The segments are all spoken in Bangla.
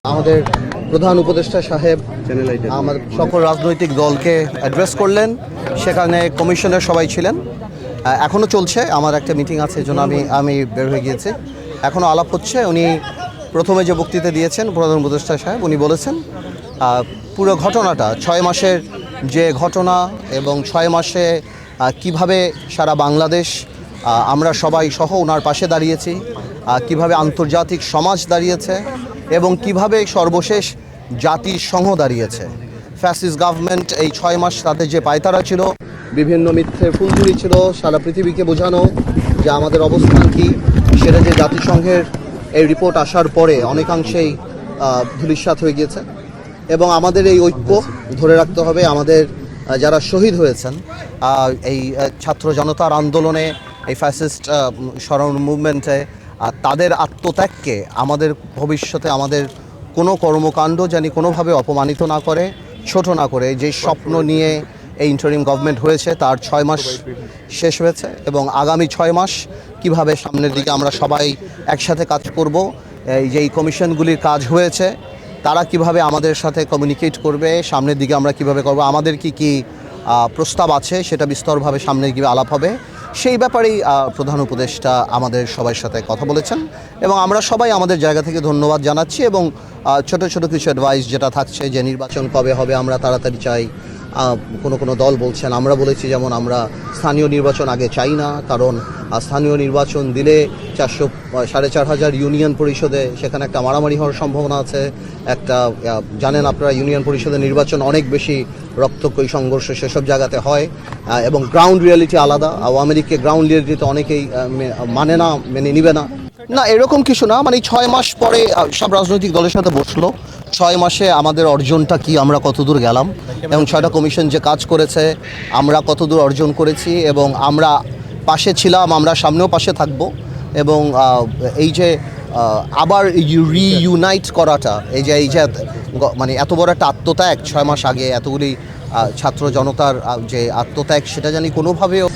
আমাদের প্রধান উপদেষ্টা সাহেব আমাদের সকল রাজনৈতিক দলকে অ্যাড্রেস করলেন। সেখানে কমিশনের সবাই ছিলেন। এখনও চলছে, আমার একটা মিটিং আছে, এই জন্য আমি বের হয়ে গিয়েছি। এখনও আলাপ হচ্ছে। উনি প্রথমে যে বক্তৃতা দিয়েছেন প্রধান উপদেষ্টা সাহেব, উনি বলেছেন পুরো ঘটনাটা 6 মাসের যে ঘটনা এবং 6 মাসে কিভাবে সারা বাংলাদেশ আমরা সবাই সহ ওনার পাশে দাঁড়িয়েছি, কিভাবে আন্তর্জাতিক সমাজ দাঁড়িয়েছে এবং কিভাবে সর্বশেষ জাতিসংঘ দাঁড়িয়েছে। ফ্যাসিস্ট গভর্নমেন্ট এই 6 মাস তাদের যে পায়তারা ছিল, বিভিন্ন মিথ্যের ফুলঝুরি ছিল সারা পৃথিবীকে বোঝানো যে আমাদের অবস্থান কী, সেটা যে জাতিসংঘের এই রিপোর্ট আসার পরে অনেকাংশেই ধূলিসাৎ হয়ে গিয়েছে। এবং আমাদের এই ঐক্য ধরে রাখতে হবে। আমাদের যারা শহীদ হয়েছেন এই ছাত্র জনতার আন্দোলনে, এই ফ্যাসিস্ট স্মরণ মুভমেন্টে, তাদের আত্মত্যাগকে আমাদের ভবিষ্যতে আমাদের কোনো কর্মকাণ্ড জানি কোনোভাবে অপমানিত না করে, ছোট না করে। যে স্বপ্ন নিয়ে এই ইন্টারিম গভর্নমেন্ট হয়েছে তার 6 মাস শেষ হয়েছে এবং আগামী 6 মাস কিভাবে সামনের দিকে আমরা সবাই একসাথে কাজ করব। এই যে এই কমিশনগুলির কাজ হয়েছে, তারা কিভাবে আমাদের সাথে কমিউনিকেট করবে, সামনের দিকে আমরা কিভাবে করব, আমাদের কি প্রস্তাব আছে সেটা বিস্তরভাবে সামনে গিয়ে আলাপ হবে। সেই ব্যাপারেই প্রধান উপদেষ্টা আমাদের সবার সাথে কথা বলেছেন এবং আমরা সবাই আমাদের জায়গা থেকে ধন্যবাদ জানাচ্ছি। এবং ছোট ছোট কিছু অ্যাডভাইস যেটা থাকছে, যে নির্বাচন কবে হবে আমরা তাড়াতাড়ি চাই। কোনো দল বলছেন, আমরা বলেছি যেমন আমরা স্থানীয় নির্বাচন আগে চাই না, কারণ স্থানীয় নির্বাচন দিলে 4,500 ইউনিয়ন পরিষদে সেখানে একটা মারামারি হওয়ার সম্ভাবনা আছে। একটা জানেন আপনারা, ইউনিয়ন পরিষদের নির্বাচন অনেক বেশি রক্তক্ষয়ী সংঘর্ষ সেসব জায়গাতে হয় এবং গ্রাউন্ড রিয়ালিটি আলাদা। আওয়ামী লীগকে গ্রাউন্ড রিয়ালিটিতে অনেকেই মানে না, মেনে নিবে না। না, এরকম কিছু না। মানে 6 মাস পরে সব রাজনৈতিক দলের সাথে বসলো, 6 মাসে আমাদের অর্জনটা কি, আমরা কতদূর গেলাম এবং 6টা কমিশন যে কাজ করেছে আমরা কতদূর অর্জন করেছি এবং আমরা পাশে ছিলাম, আমরা সামনেও পাশে থাকব। এবং এই যে আবার রিইউনাইট করাটা, এই যে মানে এত বড় একটা আত্মত্যাগ 6 মাস আগে, এতগুলি ছাত্র জনতার যে আত্মত্যাগ, সেটা জানি কোনোভাবেও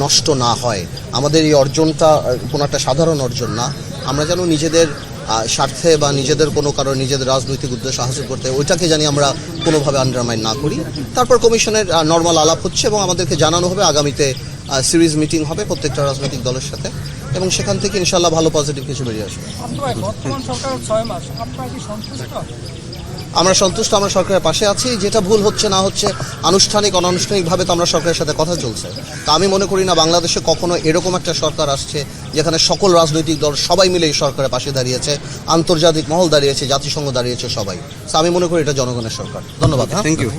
নষ্ট না হয়। আমাদের এই অর্জনটা কোনো একটা সাধারণ অর্জন না। আমরা যেন নিজেদের স্বার্থে বা নিজেদের কোনো কারণ নিজেদের রাজনৈতিক উদ্দেশ্য হাসিল করতে, ওইটাকে জানি আমরা কোনোভাবে আন্ডারমাইন না করি। তারপর কমিশনের নর্মাল আলাপ হচ্ছে এবং আমাদেরকে জানানো হবে। আগামীতে সিরিজ মিটিং হবে প্রত্যেকটা রাজনৈতিক দলের সাথে এবং সেখান থেকে ইনশাল্লাহ ভালো পজিটিভ কিছু বেরিয়ে আসবে। আমরা সন্তুষ্ট, আমরা সরকারের পাশে আছি। যেটা ভুল হচ্ছে না হচ্ছে আনুষ্ঠানিক অনানুষ্ঠানিকভাবে তো আমরা সরকারের সাথে কথা চলছে। তা আমি মনে করি না বাংলাদেশে কখনো এরকম একটা সরকার আসছে যেখানে সকল রাজনৈতিক দল সবাই মিলে এই সরকারের পাশে দাঁড়িয়েছে, আন্তর্জাতিক মহল দাঁড়িয়েছে, জাতিসংঘ দাঁড়িয়েছে, সবাই। আমি মনে করি এটা জনগণের সরকার। ধন্যবাদ। Thank you.